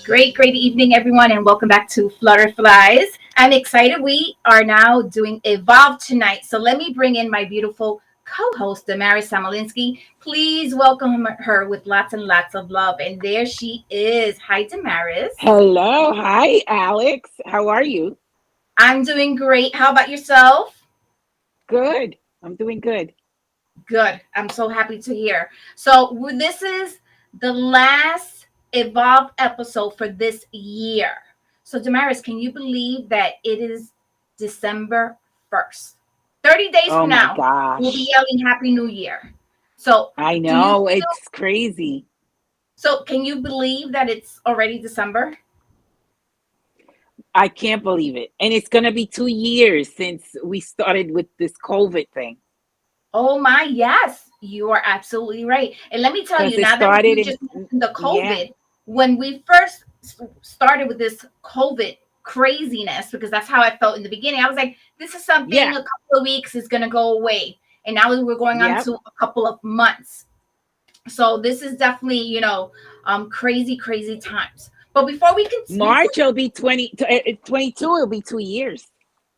Great evening, everyone, and welcome back to Flutterflies. I'm excited. We are now doing Evolve tonight. So let me bring in my beautiful co-host, Damaris Samolinsky. Please welcome her with lots and lots of love. And there she is. Hi, Damaris. Hello. Hi, Alex. How are you? I'm doing great. How about yourself? Good. I'm doing good. Good. I'm so happy to hear. So this is the last Evolve episode for this year. So Damaris, can you believe that it is December 1st? 30 days Oh from my now, we'll be gosh. yelling Happy New Year. So I do you know. feel It's crazy. so can you believe that it's already December? I can't believe it. And it's going to be 2 years since we started with this COVID thing Oh my, yes, you are absolutely right. And let me tell because you, it now that started you in, just mentioned the yeah, COVID, when we first started with this COVID craziness, because that's how I felt in the beginning, I was like, this is something yeah, a couple of weeks is going to go away. And now we're going on yep. to a couple of months. So this is definitely, crazy times. But before we can, before March will be 22. It'll be 2 years.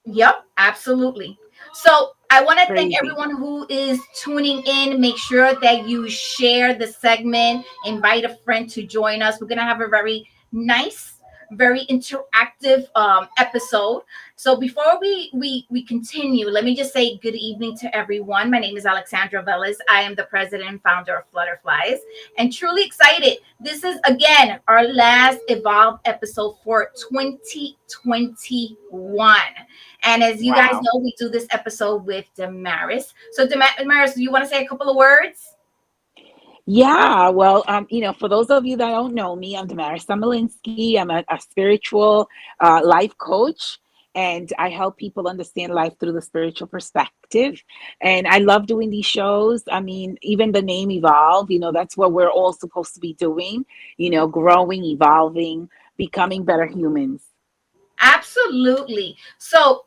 Yep, absolutely. So I want to thank Crazy. everyone who is tuning in. Make sure that you share the segment, invite a friend to join us. We're going to have a very nice, very interactive episode. So before we continue, let me just say good evening to everyone. My name is Alexandra Velez. I am the president and founder of Flutterflies, and truly excited. This is again our last Evolve episode for 2021. And as you guys Wow. know, we do this episode with Damaris. So, Damaris, do you want to say a couple of words? Yeah, well, for those of you that don't know me, I'm Damaris Samolinsky. I'm a spiritual life coach, and I help people understand life through the spiritual perspective. And I love doing these shows. I mean, even the name Evolve, that's what we're all supposed to be doing, growing, evolving, becoming better humans. Absolutely. So,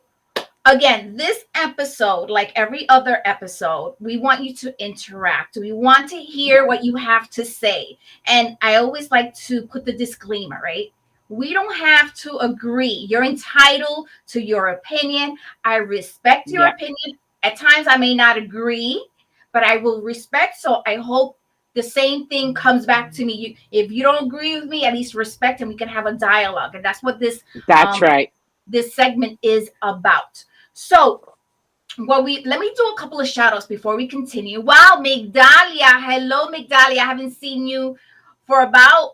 again, this episode, like every other episode, we want you to interact. We want to hear Yeah, what you have to say. And I always like to put the disclaimer, right? We don't have to agree. You're entitled to your opinion. I respect your yeah, opinion. At times, I may not agree, but I will respect. So I hope the same thing comes back to me. If you don't agree with me, at least respect, and we can have a dialogue. And that's what that's um, right. this segment is about. So, let me do a couple of shout outs before we continue. Wow, Migdalia. Hello, Migdalia. I haven't seen you for about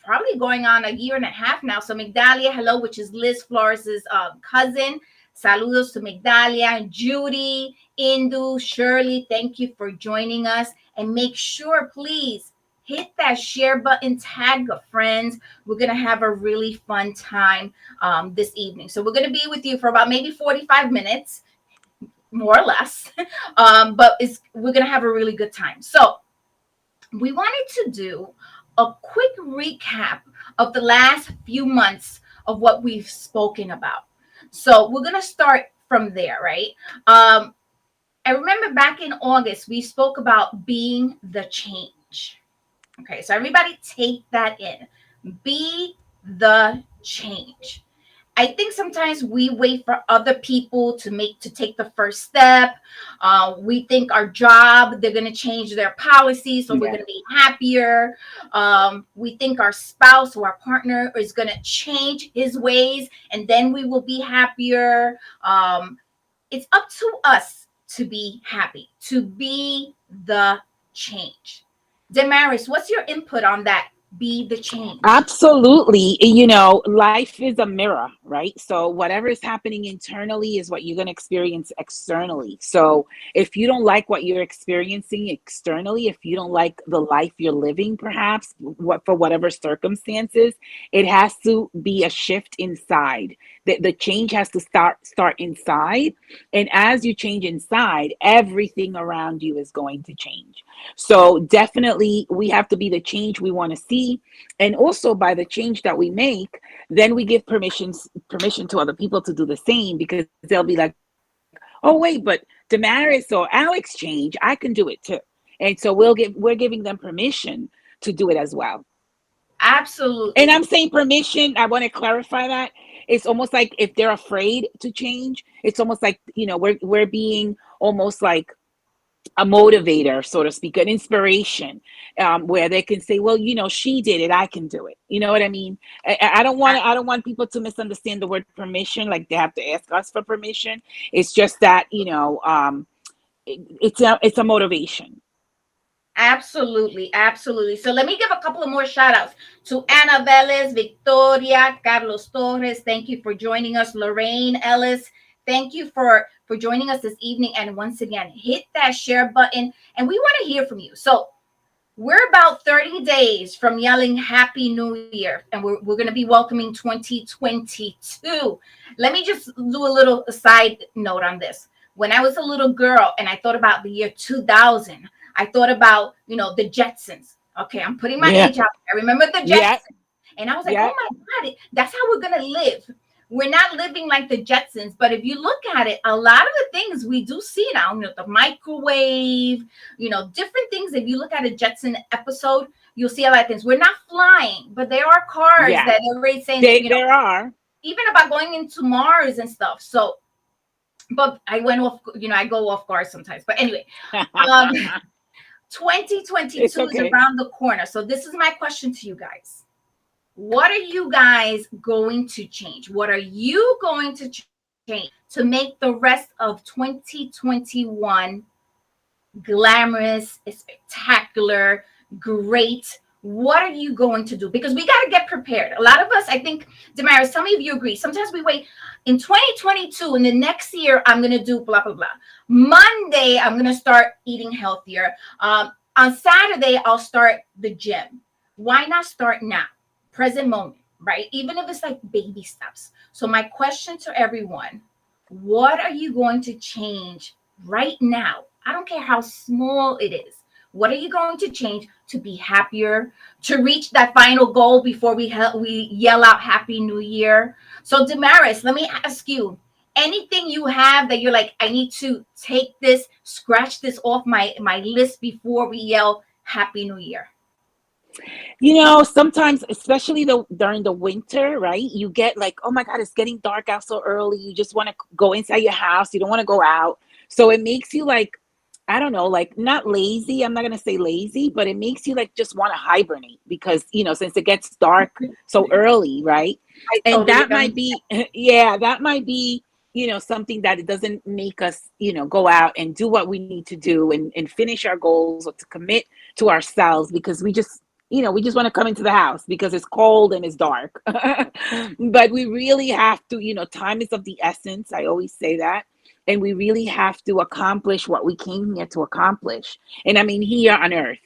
probably going on a year and a half now. So, Migdalia, hello, which is Liz Flores's cousin. Saludos to Migdalia, Judy, Indu, Shirley. Thank you for joining us. And make sure, please, hit that share button, tag a friend. We're going to have a really fun time this evening. So, we're going to be with you for about maybe 45 minutes more or less. But we're gonna have a really good time. So we wanted to do a quick recap of the last few months of what we've spoken about. So we're gonna start from there, right? Um, I remember back in August we spoke about being the change. Okay, so everybody take that in. Be the change. I think sometimes we wait for other people to take the first step. We think our job they're going to change their policy, so we're Yeah. going to be happier. We think our spouse or our partner is going to change his ways, and then we will be happier. It's up to us to be happy, to be the change. Damaris, what's your input on that? Be the change. Absolutely. Life is a mirror, right? So whatever is happening internally is what you're going to experience externally. So if you don't like what you're experiencing externally, if you don't like the life you're living, perhaps what for whatever circumstances, it has to be a shift inside. The change has to start inside. And as you change inside, everything around you is going to change. So definitely we have to be the change we want to see. And also by the change that we make, then we give permission to other people to do the same because they'll be like, oh wait, but Damaris or Alex change, I can do it too. And so we're giving them permission to do it as well. Absolutely. And I'm saying permission, I want to clarify that. It's almost like if they're afraid to change, it's almost like, we're being almost like a motivator, so to speak, an inspiration, where they can say, well, she did it, I can do it. You know what I mean? I don't want people to misunderstand the word permission, like they have to ask us for permission. It's just that, it's a motivation. Absolutely, absolutely. So let me give a couple of more shout outs to Anna Velez, Victoria, Carlos Torres. Thank you for joining us. Lorraine Ellis, thank you for joining us this evening. And once again, hit that share button. And we want to hear from you. So we're about 30 days from yelling Happy New Year, and we're going to be welcoming 2022. Let me just do a little side note on this. When I was a little girl and I thought about the year 2000, I thought about, the Jetsons. Okay, I'm putting my age out. I remember the Jetsons. Yeah. And I was like, oh my God, that's how we're going to live. We're not living like the Jetsons, but if you look at it, a lot of the things we do see now, the microwave, different things. If you look at a Jetson episode, you'll see a lot of things. We're not flying, but there are cars that are already saying there are even about going into Mars and stuff. So, but I went off, I go off guard sometimes. But anyway, 2022 is around the corner. So this is my question to you guys. What are you guys going to change? What are you going to change to make the rest of 2021 glamorous, spectacular, great? What are you going to do? Because we got to get prepared. A lot of us, I think, Damaris, some of you agree. Sometimes we wait in 2022, in the next year, I'm going to do blah, blah, blah. Monday, I'm going to start eating healthier. On Saturday, I'll start the gym. Why not start now? Present moment, right? Even if it's like baby steps. So my question to everyone, what are you going to change right now? I don't care how small it is. What are you going to change to be happier, to reach that final goal before we yell out Happy New Year? So Damaris, let me ask you, anything you have that you're like, I need to take this, scratch this off my list before we yell Happy New Year? Sometimes, especially during the winter, right? You get like, oh my God, it's getting dark out so early. You just want to go inside your house. You don't want to go out. So it makes you like, I don't know, like not lazy. I'm not going to say lazy, but it makes you like just want to hibernate because, since it gets dark so early, right? And that might be, that might be, something that it doesn't make us, go out and do what we need to do and finish our goals or to commit to ourselves because we just want to come into the house because it's cold and it's dark. But we really have to, time is of the essence. I always say that. And we really have to accomplish what we came here to accomplish. And I mean, here on earth,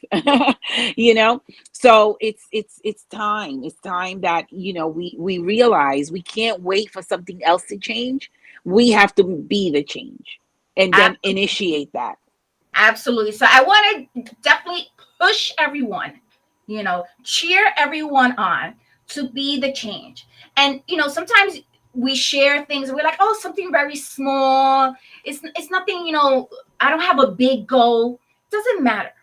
so it's time. It's time that, we realize we can't wait for something else to change. We have to be the change and then initiate that. Absolutely. So I want to definitely push everyone, cheer everyone on to be the change. And, sometimes we share things. We're like, oh, something very small. It's nothing, I don't have a big goal. Doesn't matter.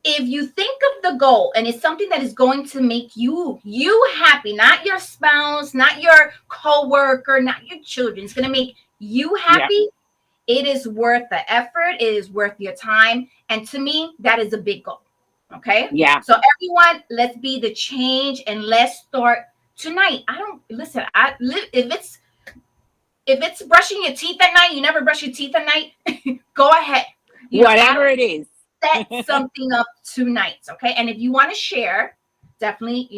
If you think of the goal and it's something that is going to make you happy, not your spouse, not your coworker, not your children, it's going to make you happy. It is worth the effort. It is worth your time. And to me, that is a big goal. Okay. Yeah. So everyone, let's be the change and let's start tonight. If it's brushing your teeth at night, you never brush your teeth at night, go ahead. Whatever it is. Set something up tonight. Okay. And if you want to share, definitely,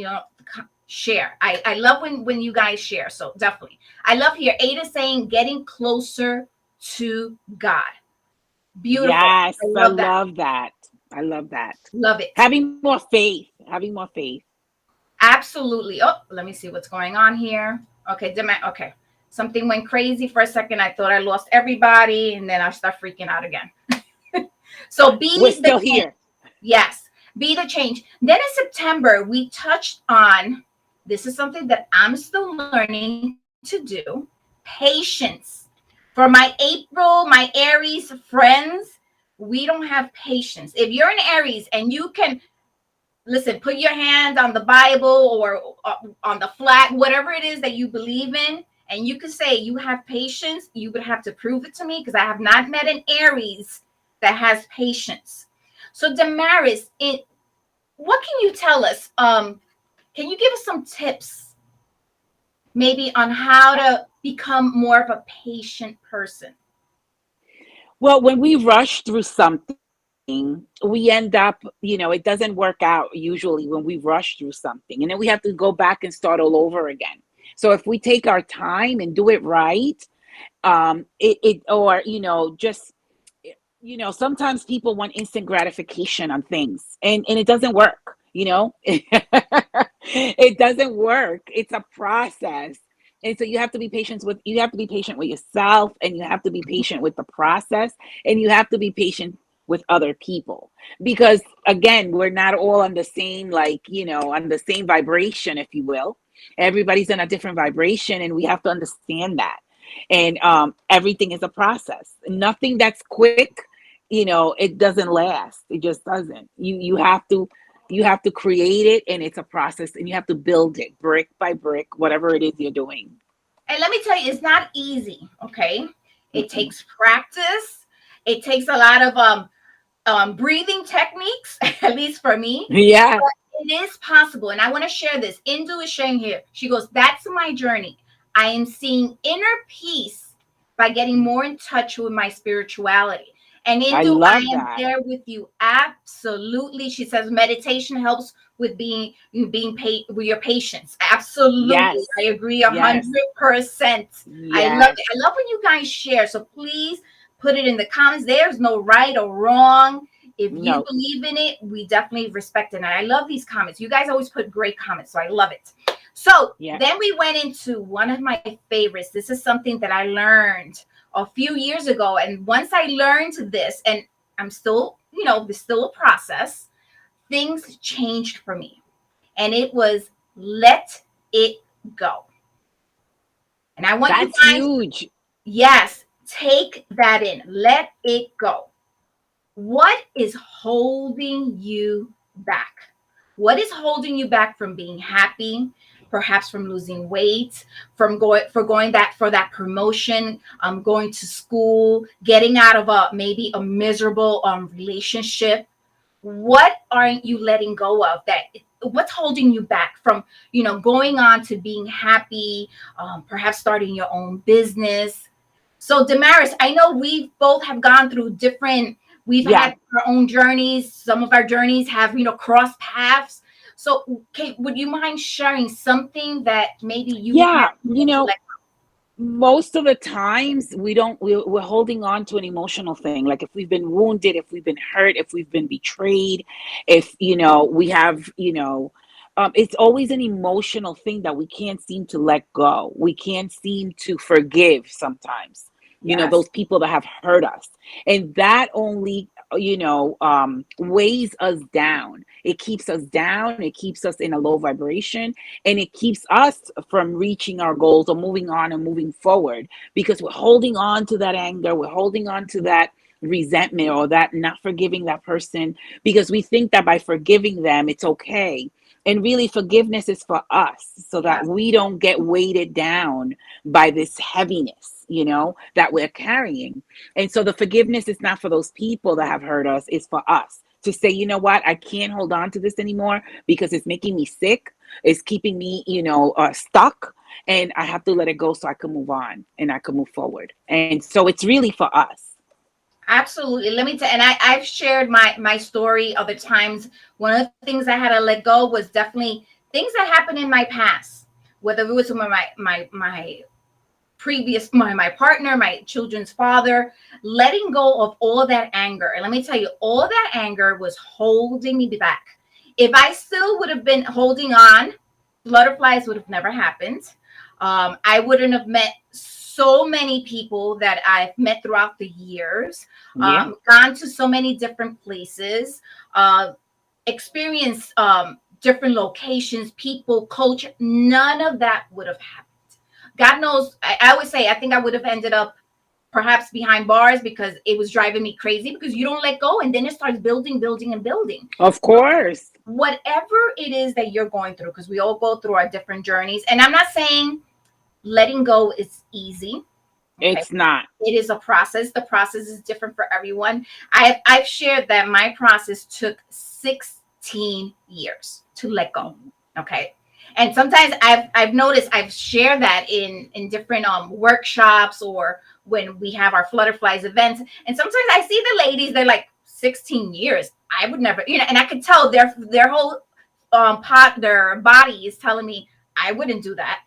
share. I love when you guys share. So definitely. I love here. Ada saying getting closer to God. Beautiful. Yes, I love that. I love that. Love it. Having more faith. Absolutely. Oh, let me see what's going on here. Okay, okay. Something went crazy for a second. I thought I lost everybody, and then I start freaking out again. So we're still here. Yes, be the change. Then in September, we touched on, this is something that I'm still learning to do, patience. For my April, my Aries friends, we don't have patience. If you're an Aries and you can listen, put your hand on the Bible or on the flag, whatever it is that you believe in, and you could say you have patience. You would have to prove it to me because I have not met an Aries that has patience. So Damaris, what can you tell us? Can you give us some tips, maybe on how to become more of a patient person? Well, when we rush through something, we end up, it doesn't work out usually when we rush through something. And then we have to go back and start all over again. So if we take our time and do it right, or, just, sometimes people want instant gratification on things, and it doesn't work, it doesn't work. It's a process. And so you have to be patient with yourself, and you have to be patient with the process, and you have to be patient with other people, because again, we're not all on the same, like, on the same vibration, if you will. Everybody's in a different vibration, and we have to understand that. And everything is a process. Nothing that's quick, it doesn't last. It just doesn't. You have to create it, and it's a process, and you have to build it brick by brick, whatever it is you're doing. And let me tell you, it's not easy. Okay, it Mm-mm. takes practice. It takes a lot of breathing techniques, at least for me. Yeah, It is possible. And I want to share this. Indu is sharing here. She goes, that's my journey. I am seeing inner peace by getting more in touch with my spirituality. And I Indu, I love am that. there with you. Absolutely. She says meditation helps with being paid with your patience. Absolutely. Yes, I agree 100%. I love yes. it. I love when you guys share. So please put it in the comments. There's no right or wrong. If you No, believe in it, we definitely respect it. And I love these comments. You guys always put great comments, so I love it. So yeah. then we went into one of my favorites. This is something that I learned a few years ago. And once I learned this, and I'm still, there's still a process, things changed for me. And it was let it go. And I want you That's guys, huge. yes, take that in. Let it go. What is holding you back? What is holding you back from being happy? Perhaps from losing weight, from going that for that promotion, going to school, getting out of a maybe a miserable relationship. What aren't you letting go of? That what's holding you back from going on to being happy? Perhaps starting your own business. So Damaris, I know we both have gone through different. We've Yeah, had our own journeys. Some of our journeys have crossed paths. So, would you mind sharing something that maybe you had yeah. to let? Most of the times we're holding on to an emotional thing, like if we've been wounded, if we've been hurt, if we've been betrayed, if we have, it's always an emotional thing that we can't seem to let go. We can't seem to forgive sometimes, Yes, those people that have hurt us, and that only weighs us down. It keeps us down, it keeps us in a low vibration, and it keeps us from reaching our goals or moving on and moving forward, because we're holding on to that anger, we're holding on to that resentment, or that not forgiving that person, because we think that by forgiving them it's okay. And really, forgiveness is for us, so that yes, we don't get weighted down by this heaviness, that we're carrying. And so the forgiveness is not for those people that have hurt us, it's for us to say, you know what, I can't hold on to this anymore because it's making me sick, it's keeping me, stuck, and I have to let it go so I can move on and I can move forward. And so it's really for us. absolutely. Let me tell. And I've shared my story other times. One of the things I had to let go was definitely things that happened in my past, whether it was with my previous my partner, my children's father, letting go of all that anger. And let me tell you, all that anger was holding me back. If I still would have been holding on, butterflies would have never happened. I wouldn't have met so many people that I've met throughout the years, Yeah, gone to so many different places, uh, experienced different locations, people, culture. None of that would have happened. God knows, I always say, I think I would have ended up perhaps behind bars because it was driving me crazy because you don't let go and then it starts building, building, and building. of course. whatever it is that you're going through, because we all go through our different journeys. And I'm not saying letting go is easy. Okay. It's not. It is a process. The process is different for everyone. I've shared that my process took 16 years to let go. Okay. And sometimes I've noticed I've shared that in different workshops or when we have our Flutterflies events. And sometimes I see the ladies, they're like 16 years. I would never, and I could tell their whole their body is telling me I wouldn't do that.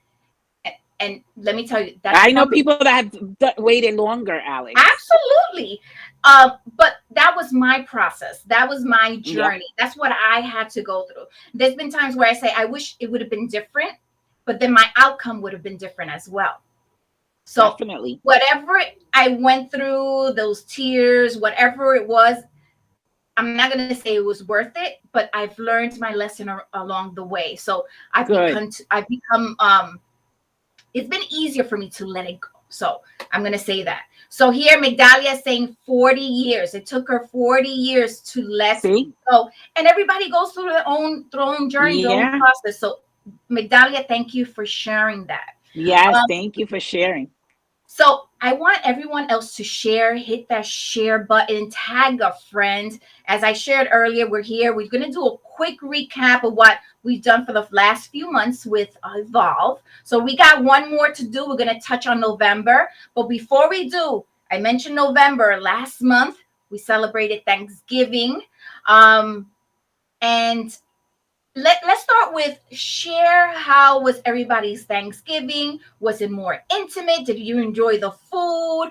And let me tell you, I know people that have waited longer, Alex. Absolutely. But that was my process. That was my journey. Yeah. That's what I had to go through. There's been times where I say, I wish it would have been different, but then my outcome would have been different as well. So definitely, whatever I went through, those tears, whatever it was, I'm not going to say it was worth it, but I've learned my lesson along the way. So I've become it's been easier for me to let it go. So I'm going to say that. So here, Migdalia is saying 40 years. It took her 40 years to let go. And everybody goes through their own journey, their own process. So Migdalia, thank you for sharing that. Yes, thank you for sharing. So I want everyone else to share, hit that share button, tag a friend. As I shared earlier, we're here. We're going to do a quick recap of what we've done for the last few months with Evolve. So we got one more to do. We're going to touch on November. But before we do, I mentioned November. Last month, we celebrated Thanksgiving. And let's start with share. How was everybody's Thanksgiving? Was it more intimate? Did you enjoy the food?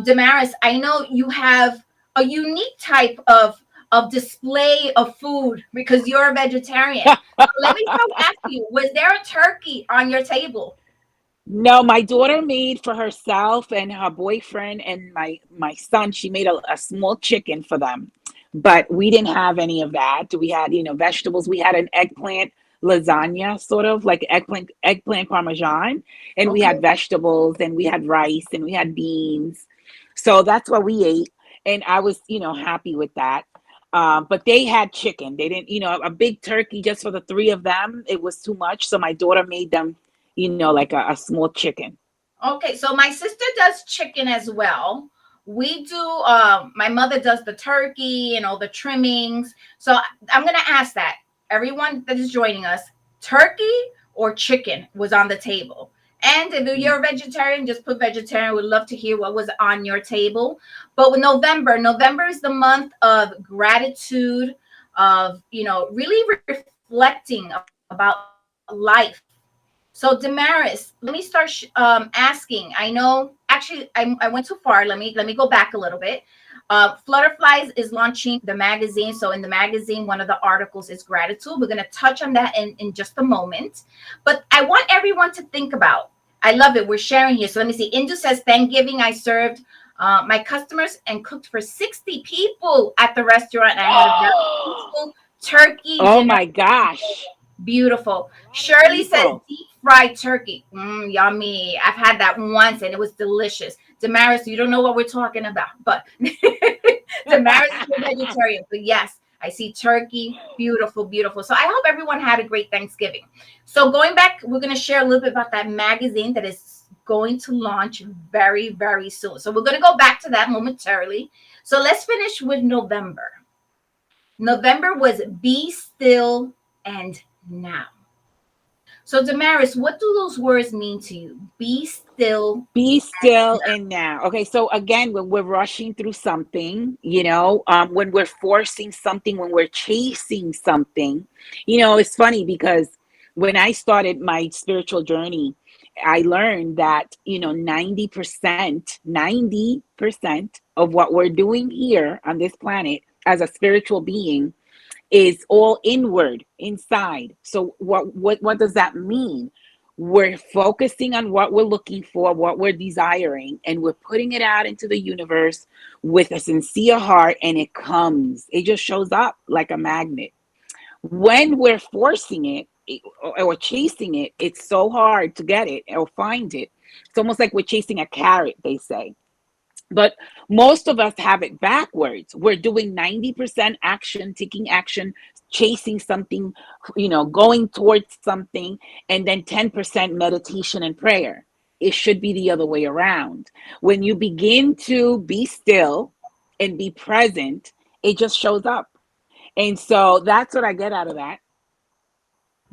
Damaris, I know you have a unique type of display of food because you're a vegetarian. Let me ask you, was there a turkey on your table? No, my daughter made for herself and her boyfriend and my son. She made a small chicken for them. But we didn't have any of that. We had, vegetables. We had an eggplant lasagna, sort of like eggplant parmesan. And we had vegetables and we had rice and we had beans. So that's what we ate. And I was, happy with that. But they had chicken. They didn't, a big turkey just for the three of them. It was too much. So my daughter made them, like a small chicken. Okay. So my sister does chicken as well. We do, my mother does the turkey and all the trimmings. So I'm going to ask that everyone that is joining us, turkey or chicken was on the table. And if you're a vegetarian, just put vegetarian. We'd love to hear what was on your table. But with November is the month of gratitude, of, really reflecting about life. So Damaris, let me start asking. I know, actually, I went too far. Let me go back a little bit. Flutterflies is launching the magazine. So in the magazine, one of the articles is gratitude. We're going to touch on that in just a moment. But I want everyone to think about, I love it. We're sharing here. So let me see. Indu says, Thanksgiving, I served my customers and cooked for 60 people at the restaurant. I had a very peaceful turkey. Oh my gosh. Beautiful. Shirley says deep fried turkey. Yummy. I've had that once and it was delicious. Damaris, you don't know what we're talking about, but Damaris is a vegetarian. But yes, I see turkey. Beautiful, beautiful. So I hope everyone had a great Thanksgiving. So going back, we're going to share a little bit about that magazine that is going to launch very, very soon. So we're going to go back to that momentarily. So let's finish with November. November was Be Still and Now. So Damaris, what do those words mean to you? Be still. Be still and now. Okay, so again, when we're rushing through something, when we're forcing something, when we're chasing something, it's funny because when I started my spiritual journey, I learned that, 90% of what we're doing here on this planet as a spiritual being is all inward, inside. So what does that mean? We're focusing on what we're looking for, what we're desiring, and we're putting it out into the universe with a sincere heart, and it comes. It just shows up like a magnet. When we're forcing it or chasing it, it's so hard to get it or find it. It's almost like we're chasing a carrot, they say. But most of us have it backwards. We're doing 90% action, taking action, chasing something, going towards something, and then 10% meditation and prayer. It should be the other way around. When you begin to be still and be present, it just shows up. And so that's what I get out of that.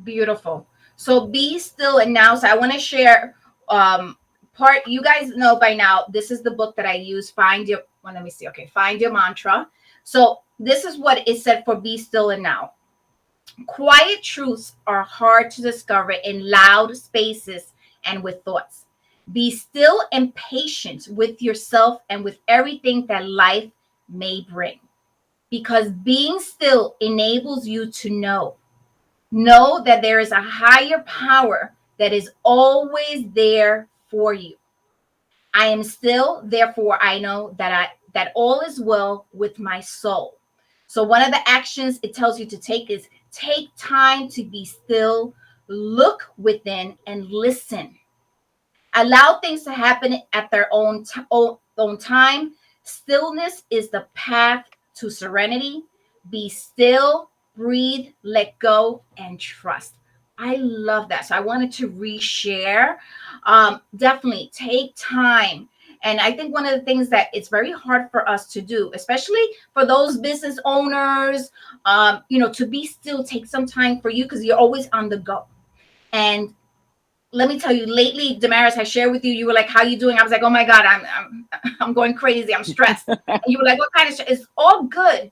Beautiful. So be still and now. So I want to share part. You guys know by now. This is the book that I use. Find your. Well, let me see. Okay, find your mantra. So this is what it said for be still and now. Quiet truths are hard to discover in loud spaces and with thoughts. Be still and patient with yourself and with everything that life may bring. Because being still enables you to know that there is a higher power that is always there for you. I am still, therefore I know that all is well with my soul. So one of the actions it tells you to take is take time to be still, look within and listen. Allow things to happen at their own time. Stillness is the path to serenity. Be still, breathe, let go, and trust. I love that. So I wanted to reshare. Definitely take time. And I think one of the things that it's very hard for us to do, especially for those business owners, to be still, take some time for you because you're always on the go. And let me tell you, lately, Damaris, I shared with you, you were like, how you doing? I was like, oh my God, I'm going crazy. I'm stressed. And you were like, what kind of stress? It's all good.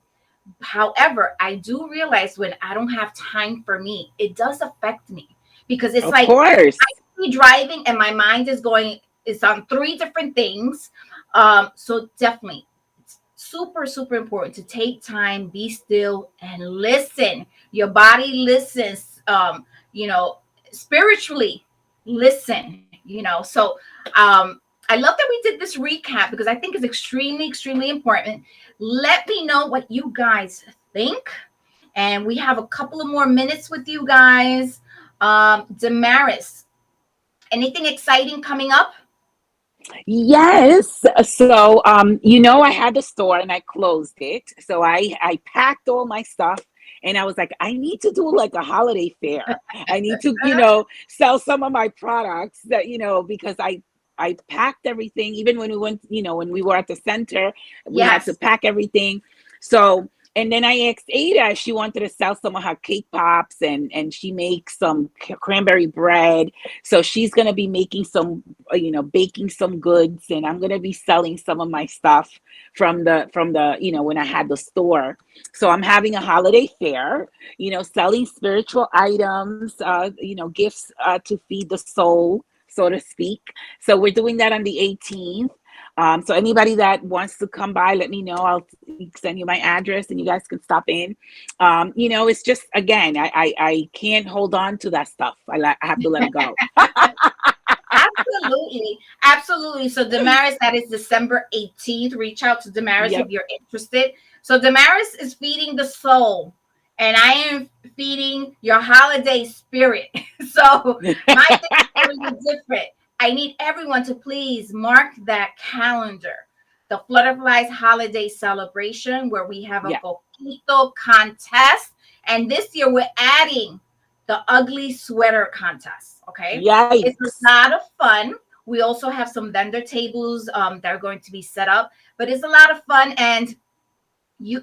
However, I do realize when I don't have time for me, it does affect me because it's Of like course. I be driving and my mind is on three different things. So definitely it's super, super important to take time, be still and listen. Your body listens, spiritually listen. So I love that we did this recap because I think it's extremely, extremely important. Let me know what you guys think. And we have a couple of more minutes with you guys. Damaris, anything exciting coming up? Yes. So, I had the store and I closed it. So I packed all my stuff and I was like, I need to do like a holiday fair. I need to, sell some of my products that, because I packed everything. Even when we went, when we were at the center, we had to Yes. pack everything. So, and then I asked Ada if she wanted to sell some of her cake pops, and she makes some cranberry bread. So she's going to be making some, baking some goods, and I'm going to be selling some of my stuff from the, when I had the store. So I'm having a holiday fair, selling spiritual items, gifts to feed the soul, so to speak. So we're doing that on the 18th. So anybody that wants to come by, let me know. I'll send you my address and you guys can stop in. It's just, again, I can't hold on to that stuff. I have to let it go. Absolutely. Absolutely. So Damaris, that is December 18th. Reach out to Damaris Yep. if you're interested. So Damaris is feeding the soul and I am feeding your holiday spirit. So my thing is a little different. I need everyone to please mark that calendar. The Flutterflies holiday celebration where we have a Yeah. coquito contest. And this year we're adding the ugly sweater contest. Okay. It's Yikes. a lot of fun. We also have some vendor tables that are going to be set up, but it's a lot of fun. And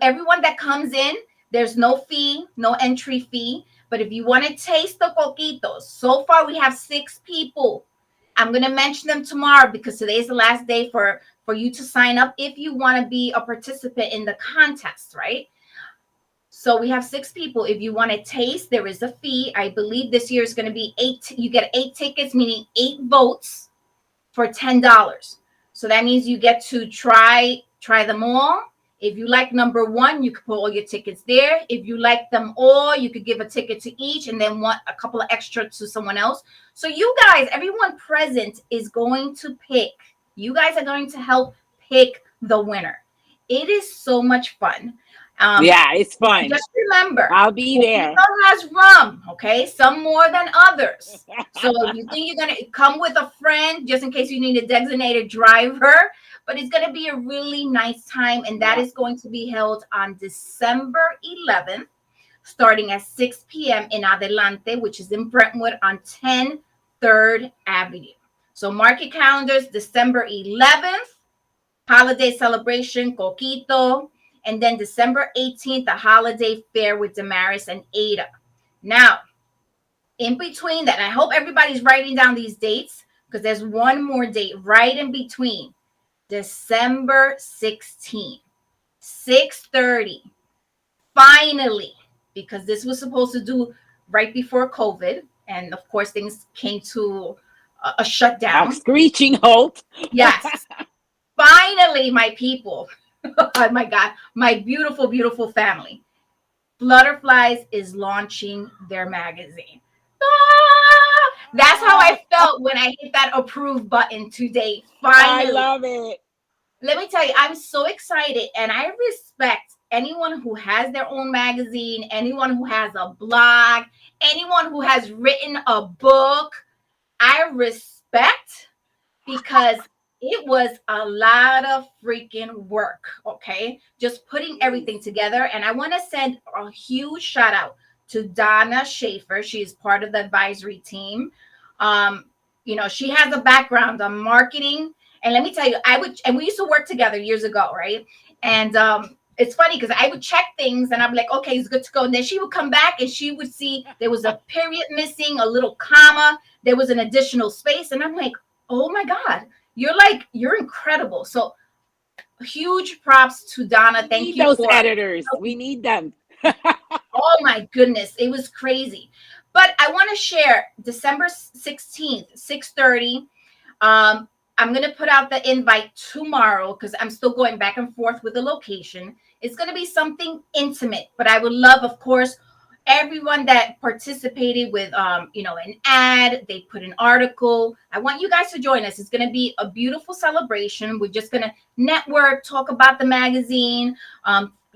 everyone that comes in, there's no fee, no entry fee. But if you want to taste the coquitos, so far we have 6 people. I'm going to mention them tomorrow because today is the last day for you to sign up if you want to be a participant in the contest, right? So we have 6 people. If you want to taste, there is a fee. I believe this year is going to be 8. You get 8 tickets, meaning 8 votes for $10. So that means you get to try them all. If you like number 1, you could put all your tickets there. If you like them all, you could give a ticket to each and then want a couple of extra to someone else. So you guys, everyone present is going to pick. You guys are going to help pick the winner. It is so much fun. Yeah, it's fun. Just remember, I'll be there. Coquito has rum, okay? Some more than others. So if you think you're going to come with a friend, just in case you need a designated driver, but it's going to be a really nice time. And that is going to be held on December 11th starting at 6 p.m. in Adelante, which is in Brentwood on 10 3rd Avenue. So mark your calendars, December 11th, holiday celebration, Coquito, and then December 18th, the holiday fair with Damaris and Ada. Now, in between that, and I hope everybody's writing down these dates because there's one more date right in between. December 16th, 6:30. Finally, because this was supposed to do right before COVID, and of course things came to a shutdown. A screeching halt. Yes. Finally, my people. Oh my God, my beautiful, beautiful family. Flutterflies is launching their magazine. That's how I felt when I hit that approve button today. Finally. I love it. Let me tell you, I'm so excited, and I respect anyone who has their own magazine, anyone who has a blog, anyone who has written a book. I respect, because it was a lot of freaking work, okay? Just putting everything together. And I want to send a huge shout out to Donna Schaefer. She's part of the advisory team. She has a background on marketing. And let me tell you, we used to work together years ago, right? And it's funny because I would check things and I'm like, okay, it's good to go. And then she would come back and she would see there was a period missing, a little comma, there was an additional space. And I'm like, oh my God, you're incredible. So huge props to Donna. Thank you. Those editors, we need them. Oh my goodness, it was crazy. But I want to share December 16th, 6:30. I'm going to put out the invite tomorrow because I'm still going back and forth with the location. It's going to be something intimate, but I would love, of course, everyone that participated with, an ad, they put an article. I want you guys to join us. It's going to be a beautiful celebration. We're just going to network, talk about the magazine,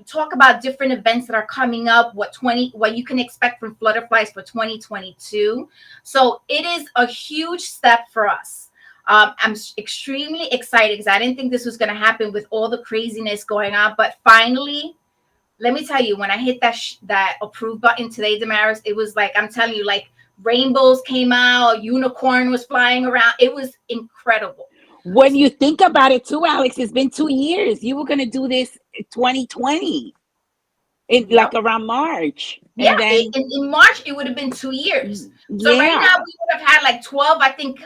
talk about different events that are coming up, what you can expect from Flutterflies for 2022. So it is a huge step for us. I'm extremely excited because I didn't think this was going to happen with all the craziness going on. But finally, let me tell you, when I hit that approve button today, Damaris, it was like, I'm telling you, like rainbows came out, a unicorn was flying around. It was incredible. When you think about it too, Alex, it's been 2 years. You were going to do this in 2020, like around March. Yeah, and then, in March, it would have been 2 years. So right now, we would have had like 12, I think,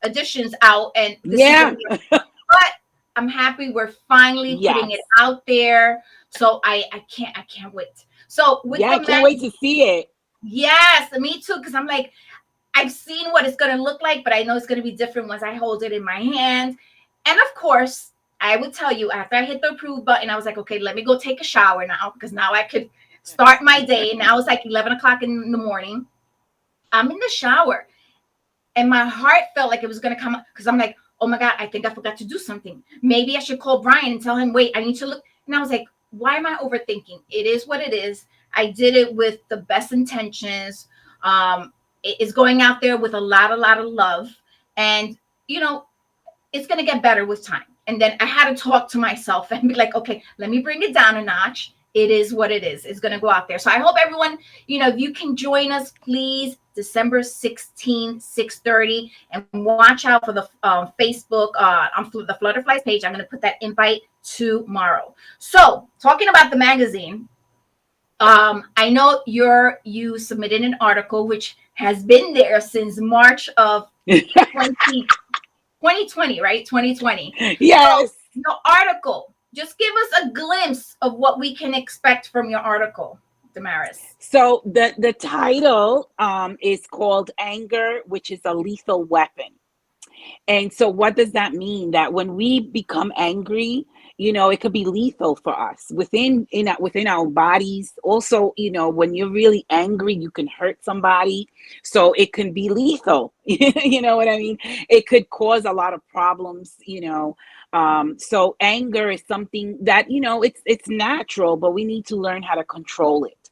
additions out. And but I'm happy we're finally putting it out there. So I can't wait. So I can't wait to see it. Yes, me too. Because I'm like, I've seen what it's going to look like, but I know it's going to be different once I hold it in my hand. And of course, I would tell you after I hit the approve button, I was like, okay, let me go take a shower now because now I could start my day. Now it's like 11 o'clock in the morning. I'm in the shower and my heart felt like it was going to come up because I'm like, oh my God, I think I forgot to do something. Maybe I should call Brian and tell him, wait, I need to look. And I was like, why am I overthinking? It is what it is. I did it with the best intentions. It is going out there with a lot of love. And, it's going to get better with time. And then I had to talk to myself and be like, okay, let me bring it down a notch. It is what it is. It's going to go out there. So I hope everyone, if you can join us, please, December 16th, 6:30, and watch out for the Facebook on the Flutterflies page. I'm going to put that invite tomorrow. So talking about the magazine, I know you submitted an article which has been there since March of 2020, right? 2020. Yes. So your article, just give us a glimpse of what we can expect from your article, Damaris. So the title is called Anger, which is a Lethal Weapon. And so what does that mean? That when we become angry, it could be lethal for us within our bodies. Also, when you're really angry, you can hurt somebody. So it can be lethal. You know what I mean? It could cause a lot of problems, so anger is something that, it's natural, but we need to learn how to control it.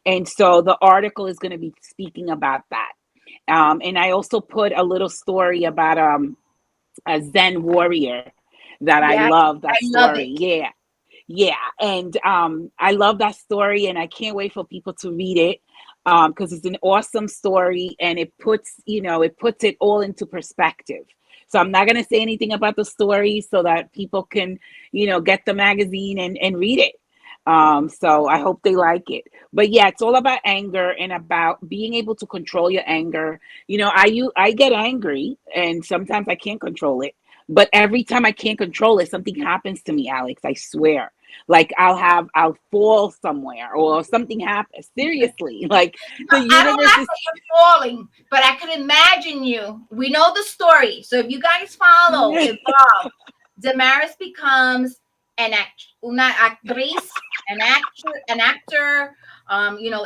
And so the article is going to be speaking about that. And I also put a little story about a Zen warrior that I love that story. Yeah, and I love that story, and I can't wait for people to read it because it's an awesome story, and it puts it all into perspective. So I'm not going to say anything about the story so that people can, get the magazine and read it. So I hope they like it. But yeah, it's all about anger and about being able to control your anger. I get angry, and sometimes I can't control it. But every time I can't control it, something happens to me, Alex. I swear. Like I'll fall somewhere or something happens. Seriously, like the I don't universe laugh is. at you falling, but I could imagine you. We know the story. So if you guys follow, evolve, Damaris becomes una actriz, an actor.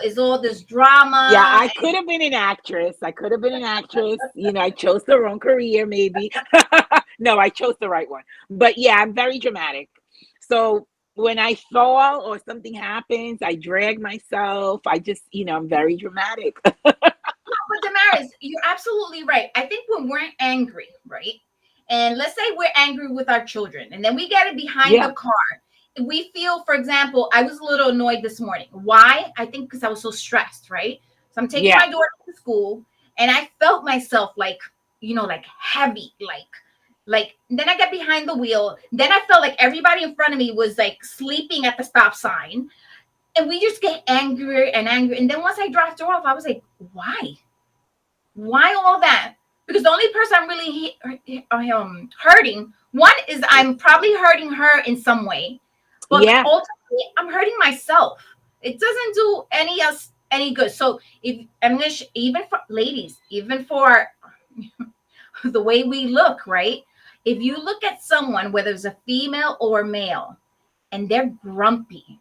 Is all this Yeah, drama. I could have been an actress. I could have been an actress. I chose the wrong career, maybe. No, I chose the right one. But yeah, I'm very dramatic. So when I fall or something happens, I drag myself. I'm very dramatic. But Damaris, you're absolutely right. I think when we're angry, right? And let's say we're angry with our children, and then we get it behind Yeah, the car. We feel, for example, I was a little annoyed this morning. Why? I think because I was so stressed, right? So I'm taking yeah, my daughter to school, and I felt myself like, like heavy, like then I got behind the wheel. Then I felt like everybody in front of me was like sleeping at the stop sign. And we just get angrier and angrier. And then once I dropped her off, I was like, why? Why all that? Because the only person I'm really hurting, one is I'm probably hurting her in some way, but yeah. ultimately I'm hurting myself. It doesn't do us any good. So if I'm gonna even for ladies, even for the way we look, right? If you look at someone, whether it's a female or male, and they're grumpy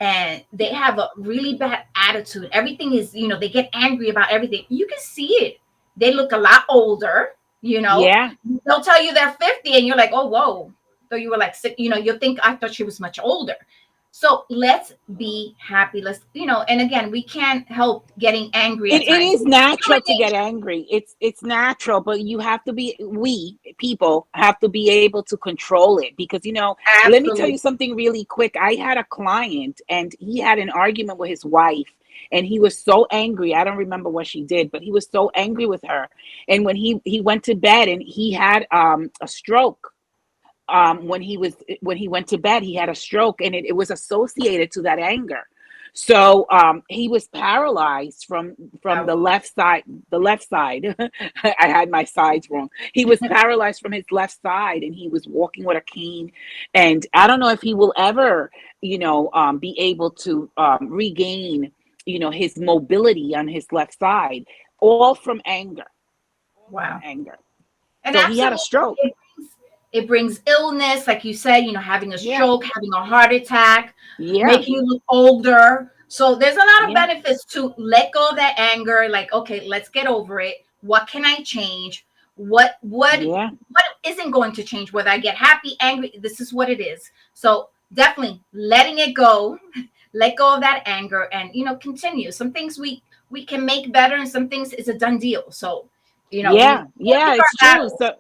and they have a really bad attitude. Everything is, they get angry about everything. You can see it. They look a lot older, you know. Yeah. They'll tell you they're 50 and you're like, oh, whoa. So you were like, you'll think I thought she was much older. So let's be happy. And again, we can't help getting angry at It times. is natural to get angry. It's natural, but we people have to be able to control it because let me tell Absolutely. you something really quick. I had a client and he had an argument with his wife and he was so angry. I don't remember what she did, but he was so angry with her. And when he went to bed and he had a stroke. When he went to bed, he had a stroke and it was associated to that anger. So he was paralyzed from the Wow. left side. The left side. I had my sides wrong. He was paralyzed from his left side, and he was walking with a cane. And I don't know if he will ever, be able to regain, his mobility on his left side, all from anger. All from Wow. anger. And So he had a absolutely, stroke. it brings illness, like you said, having a Yeah. stroke, having a heart attack, Yeah. making you look older. So there's a lot of Yeah. benefits to let go of that anger. Like, okay, let's get over it. What can I change? Yeah. What isn't going to change? Whether I get happy, angry, this is what it is. So definitely letting it go, let go of that anger, and continue. Some things we can make better, and some things is a done deal. So we Yeah. Yeah. pick our It's true. battles. So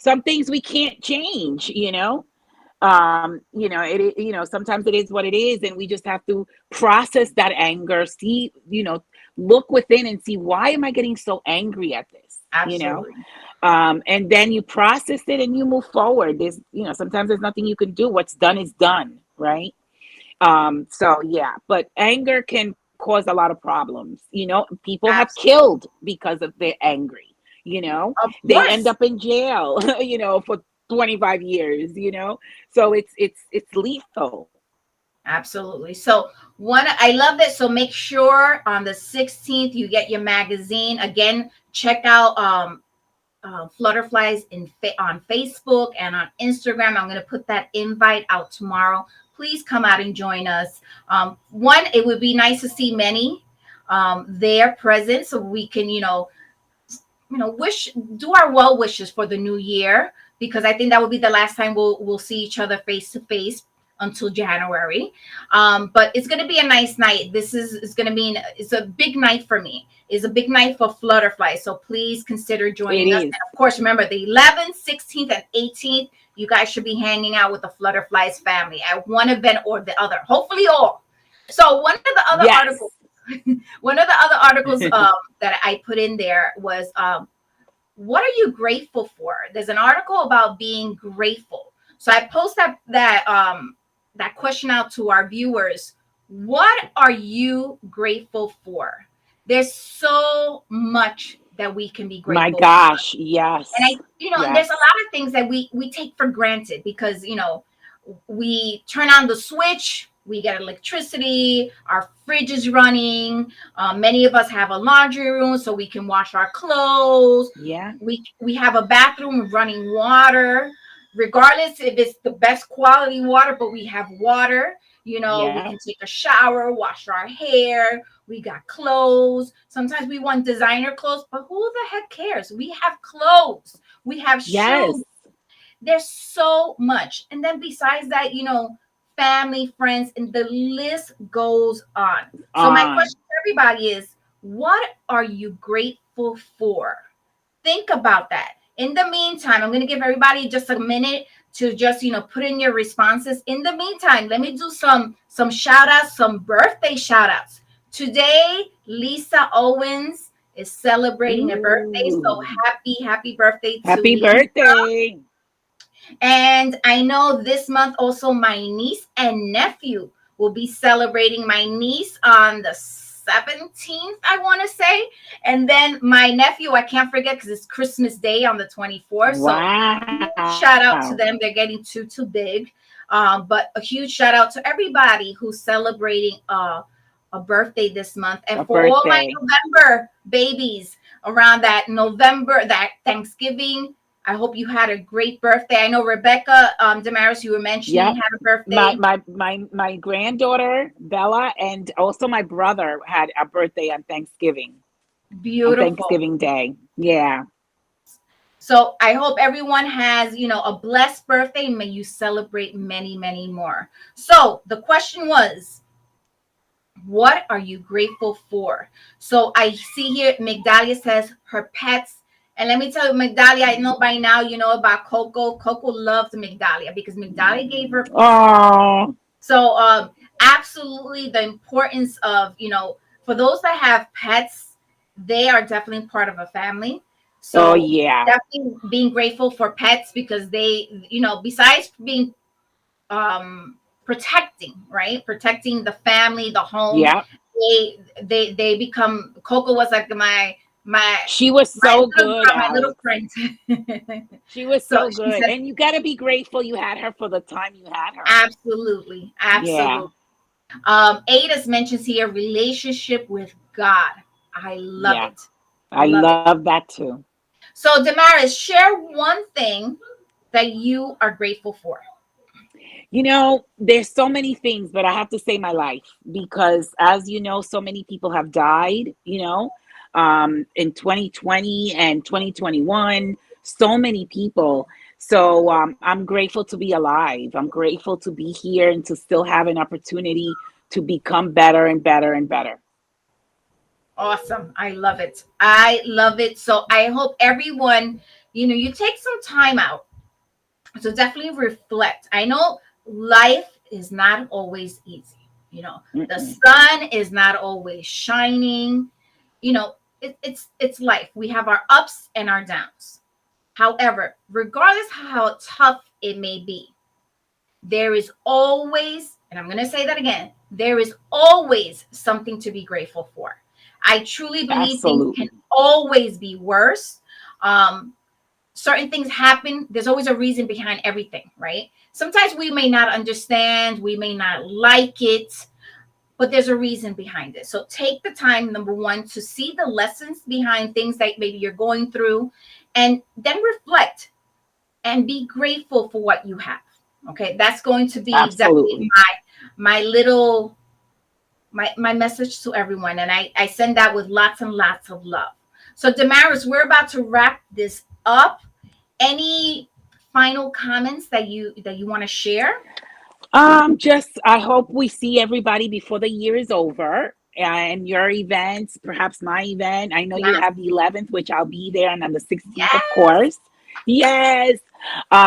some things we can't change. Sometimes it is what it is, and we just have to process that anger, see, look within and see, why am I getting so angry at this. Absolutely. And then you process it and you move forward. Sometimes there's nothing you can do. What's done is done, right? So yeah, but anger can cause a lot of problems. People have Absolutely. killed because of their angry. Of They end course. up in jail, for 25 years. So it's lethal. Absolutely. So I love that. So make sure on the 16th you get your magazine. Again, check out Flutterflies on Facebook and on Instagram. I'm going to put that invite out tomorrow. Please come out and join us. One, it would be nice to see many there present so we can, do our well wishes for the new year, because I think that will be the last time we'll see each other face to face. until January. But it's going to be a nice night. This is going to be it's a big night for me. It's a big night for Flutterfly. So please consider It joining us. is. And of course, remember the 11th, 16th, and 18th. You guys should be hanging out with the Flutterflies family at one event or the other. Hopefully, all. So one of the other Yes. articles, one of the other articles that I put in there was, what are you grateful for? There's an article about being grateful. So I post that question out to our viewers. What are you grateful for? There's so much that we can be grateful My for. gosh, yes. And and there's Yes. a lot of things that we take for granted because, we turn on the switch, we get electricity, our fridge is running. Many of us have a laundry room so we can wash our clothes. Yeah. We have a bathroom with running water, regardless if it's the best quality water, but we have water. We Yeah. can take a shower, wash our hair. We got clothes. Sometimes we want designer clothes, but who the heck cares? We have clothes. We have Yes. shoes. There's so much. And then besides that, family, friends, and the list goes on. So my question to everybody is, what are you grateful for? Think about that. In the meantime, I'm going to give everybody just a minute to just, put in your responses. In the meantime, let me do some shout outs, some birthday shout outs. Today, Lisa Owens is celebrating a birthday. So happy birthday to Happy Lisa. birthday. And I know this month also my niece and nephew will be celebrating. My niece on the 17th, I want to say. And then my nephew, I can't forget because it's Christmas Day on the 24th. Wow. So shout out to them. They're getting too big. But a huge shout out to everybody who's celebrating a birthday this month. And for all my November babies around that Thanksgiving, I hope you had a great birthday. I know Rebecca Damaris, you were mentioning had a birthday. My granddaughter Bella and also my brother had a birthday on Thanksgiving. Beautiful. On Thanksgiving Day. Yeah. So I hope everyone has, a blessed birthday and may you celebrate many, many more. So the question was, what are you grateful for? So I see here, Migdalia says her pets. And let me tell you, Migdalia, I know by now you know about Coco. Coco loves Migdalia because Migdalia gave her. Oh. So absolutely the importance of, for those that have pets, they are definitely part of a family. So yeah, definitely being grateful for pets because they, besides being protecting the family, the home. Yeah. They become. Coco was like she was so good. My little friend. She was so good. Says, and you got to be grateful you had her for the time you had her. Absolutely. Yeah. Ada's mentions here relationship with God. I love it. I love that too. So Damaris, share one thing that you are grateful for. There's so many things, but I have to say my life because as you know, so many people have died, in 2020 and 2021, so many people. So I'm grateful to be alive. I'm grateful to be here and to still have an opportunity to become better and better and better. Awesome. I love it. I love it. So I hope everyone, you take some time out to definitely reflect. I know life is not always easy. The sun is not always shining. It's life. We have our ups and our downs. However, regardless how tough it may be, there is always, and I'm going to say that again, there is always something to be grateful for. I truly believe things can always be worse. Certain things happen. There's always a reason behind everything, right? Sometimes we may not understand, we may not like it, but there's a reason behind it. So take the time, number one, to see the lessons behind things that maybe you're going through, and then reflect and be grateful for what you have. Okay, that's going to be definitely my message to everyone, and I send that with lots and lots of love. So Damaris, we're about to wrap this up. Any final comments that you want to share? Just I hope we see everybody before the year is over. And your events, perhaps my event. I know you Yes. have the 11th, which I'll be there, and on the 16th, of Yes. course. Yes.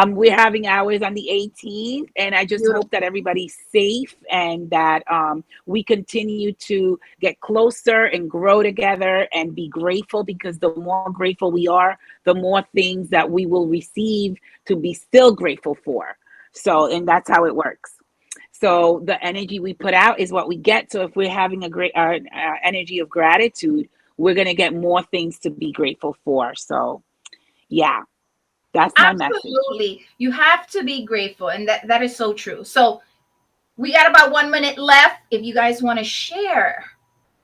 We're having ours on the 18th, and I just Beautiful. hope that everybody's safe and that we continue to get closer and grow together and be grateful, because the more grateful we are, the more things that we will receive to be still grateful for. So, and that's how it works. So the energy we put out is what we get. So if we're having a great energy of gratitude, we're going to get more things to be grateful for. So yeah, that's my message. Absolutely. You have to be grateful. And that is so true. So we got about 1 minute left. If you guys want to share,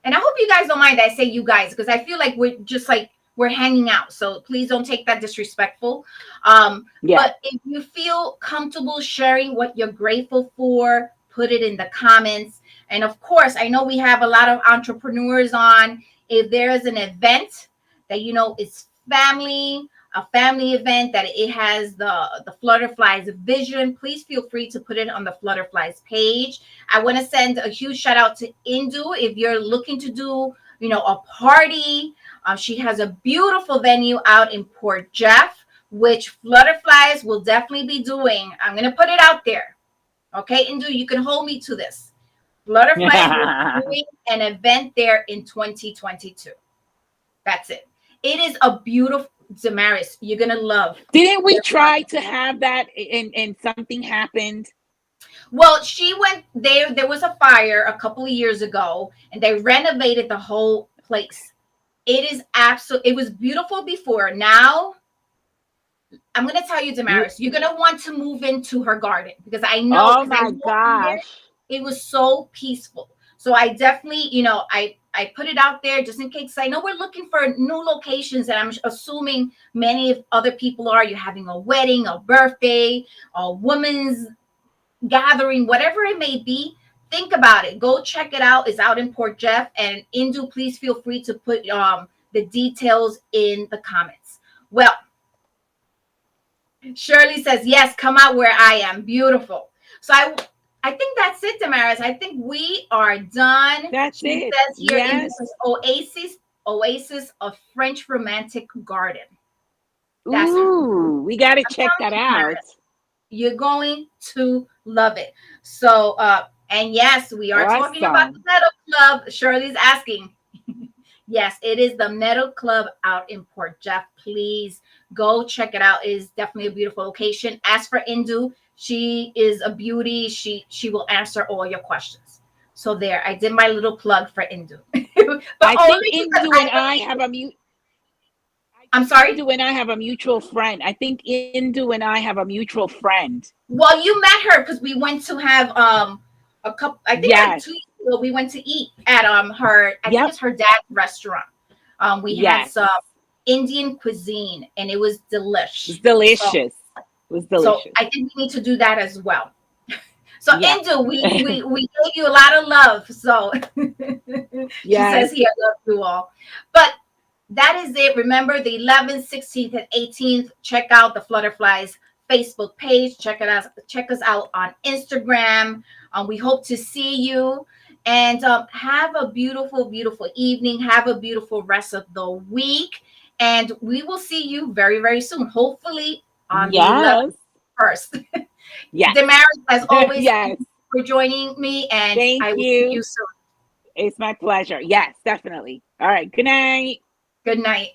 and I hope you guys don't mind that I say you guys, because I feel like we're just like we're hanging out. So please don't take that disrespectful. Yeah. But if you feel comfortable sharing what you're grateful for, put it in the comments. And of course, I know we have a lot of entrepreneurs on. If there is an event that you know is family, a family event that it has the Flutterflies vision, please feel free to put it on the Flutterflies page. I want to send a huge shout out to Indu. If you're looking to do, you know, a party, she has a beautiful venue out in Port Jeff, which Flutterflies will definitely be doing. I'm going to put it out there. Okay, Indu, you can hold me to this. Flutterflies will be doing an event there in 2022. That's it. It is a beautiful, Damaris, you're going to love. Didn't we try to have that and something happened? Well, she went there. There was a fire a couple of years ago, and they renovated the whole place. It is absolutely. It was beautiful before. Now, I'm going to tell you, Damaris, you're going to want to move into her garden, because I know. Oh Because I my walked in there, gosh. it was so peaceful. So I definitely, you know, I put it out there just in case. I know we're looking for new locations, and I'm assuming many of other people are. You're having a wedding, a birthday, a woman's gathering, whatever it may be. Think about it. Go check it out. It's out in Port Jeff. And Indu, please feel free to put the details in the comments. Well, Shirley says, yes, come out where I am. Beautiful. So I think that's it, Damaris. I think we are done. That's She it. says here, Yes. Oasis of French Romantic Garden. That's Ooh, we got to check that out. Damaris, you're going to love it. So, and yes, we are talking about the Meadow Club. Shirley's asking. Yes, it is the Meadow Club out in Port Jeff. Please go check it out. It is definitely a beautiful location. As for Indu, she is a beauty. She will answer all your questions. So there, I did my little plug for Indu. But I think Indu and I have a mute. I'm sorry? Indu and I have a mutual friend. I think Indu and I have a mutual friend. Well, you met her because we went to have a couple. I think like 2 years ago we went to eat at her. I think it's her dad's restaurant. We had some Indian cuisine, and it was delicious. It was delicious. So I think we need to do that as well. So Indu, we gave you a lot of love. So she says here, love you all. But that is it. Remember the 11th, 16th, and 18th. Check out the Flutterflies Facebook page. Check it out. Check us out on Instagram. We hope to see you, and have a beautiful, beautiful evening. Have a beautiful rest of the week, and we will see you very, very soon. Hopefully on the 11th first. Damaris, as always, thank you for joining me, and I will see you soon. It's my pleasure. Yes, definitely. All right. Good night. Good night.